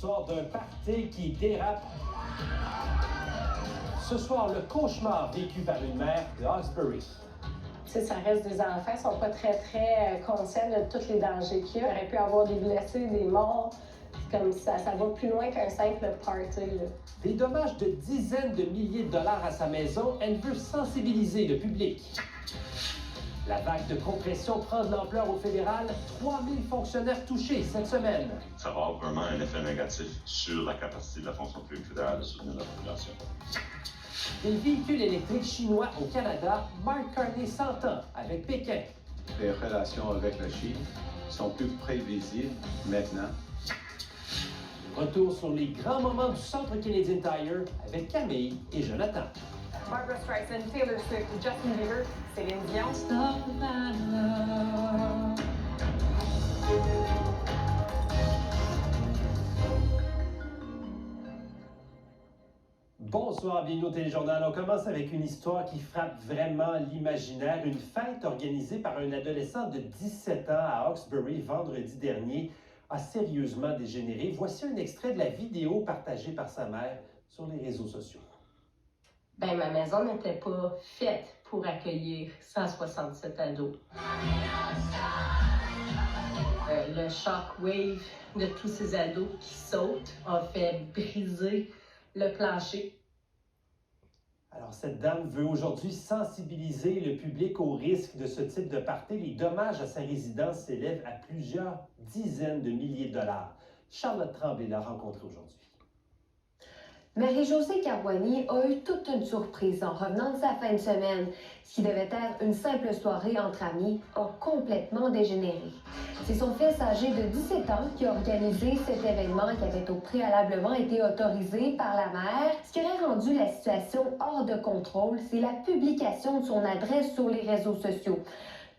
sort d'un party qui dérape. Ce soir, le cauchemar vécu par une mère de Hawkesbury. Ça reste des enfants, ils sont pas très conscients de tous les dangers qu'il y a. Il aurait pu avoir des blessés, des morts. Comme ça va plus loin qu'un simple party. Là. Des dommages de dizaines de milliers de dollars à sa maison, elle veut sensibiliser le public. La vague de compression prend de l'ampleur au fédéral. 3000 fonctionnaires touchés cette semaine. Ça va avoir vraiment un effet négatif sur la capacité de la fonction publique fédérale de soutenir la population. Des véhicules électriques chinois au Canada, Mark Carney s'entend avec Pékin. Les relations avec la Chine sont plus prévisibles maintenant. Retour sur les grands moments du Centre Canadian Tire avec Camille et Jonathan. Barbra Streisand, Taylor Swift, Justin Bieber, Céline Dion. Bonsoir, bienvenue au Téléjournal. On commence avec une histoire qui frappe vraiment l'imaginaire. Une fête organisée par un adolescent de 17 ans à Hawkesbury vendredi dernier a sérieusement dégénéré. Voici un extrait de la vidéo partagée par sa mère sur les réseaux sociaux. Ben, ma maison n'était pas faite pour accueillir 167 ados. Le shockwave de tous ces ados qui sautent a fait briser le plancher. Alors, cette dame veut aujourd'hui sensibiliser le public au risque de ce type de party. Les dommages à sa résidence s'élèvent à plusieurs dizaines de milliers de dollars. Charlotte Tremblay l'a rencontrée aujourd'hui. Marie-Josée Carboigny a eu toute une surprise en revenant de sa fin de semaine. Ce qui devait être une simple soirée entre amis a complètement dégénéré. C'est son fils âgé de 17 ans qui a organisé cet événement qui avait au préalablement été autorisé par la mère. Ce qui aurait rendu la situation hors de contrôle, c'est la publication de son adresse sur les réseaux sociaux.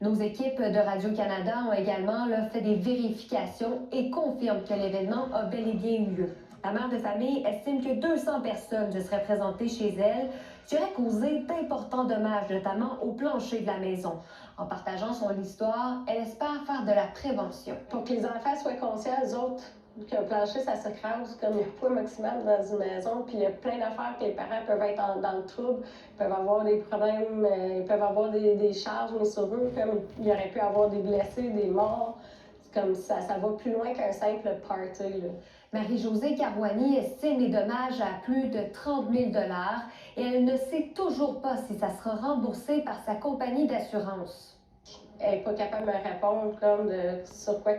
Nos équipes de Radio-Canada ont également fait des vérifications et confirment que l'événement a bel et bien eu lieu. La mère de famille estime que 200 personnes se seraient présentées chez elle, ce qui aurait causé d'importants dommages, notamment au plancher de la maison. En partageant son histoire, elle espère faire de la prévention. Pour que les enfants soient conscients, eux autres, qu'un plancher, ça s'écrase comme il y a un poids maximal dans une maison, puis il y a plein d'affaires que les parents peuvent être dans le trouble, ils peuvent avoir des problèmes, ils peuvent avoir des charges mises sur eux, comme il y aurait pu avoir des blessés, des morts. Comme ça va plus loin qu'un simple party. Là. Marie-Josée Carboigny estime les dommages à plus de 30 000 $ et elle ne sait toujours pas si ça sera remboursé par sa compagnie d'assurance. Elle n'est pas capable de me répondre comme sur quoi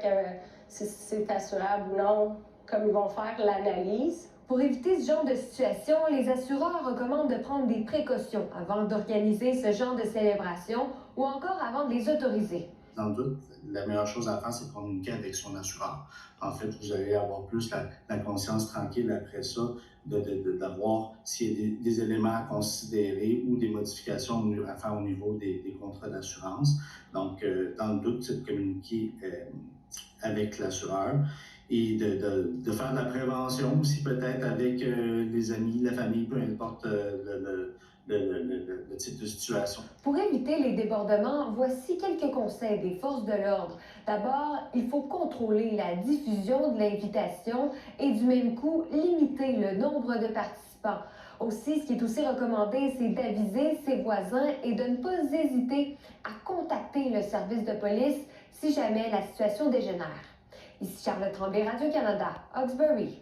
si c'est assurable ou non, comme ils vont faire l'analyse. Pour éviter ce genre de situation, les assureurs recommandent de prendre des précautions avant d'organiser ce genre de célébration ou encore avant de les autoriser. Dans le doute, la meilleure chose à faire, c'est de communiquer avec son assureur. En fait, vous allez avoir plus la conscience tranquille après ça, d'avoir s'il y a des éléments à considérer ou des modifications à faire au niveau des contrats d'assurance. Donc, dans le doute, c'est de communiquer avec l'assureur et de faire de la prévention aussi peut-être avec les amis, la famille, peu importe le type de situation. Pour éviter les débordements, voici quelques conseils des forces de l'ordre. D'abord, il faut contrôler la diffusion de l'invitation et du même coup, limiter le nombre de participants. Aussi, ce qui est aussi recommandé, c'est d'aviser ses voisins et de ne pas hésiter à contacter le service de police si jamais la situation dégénère. Ici Charlotte Tremblay, Radio-Canada, Hawkesbury.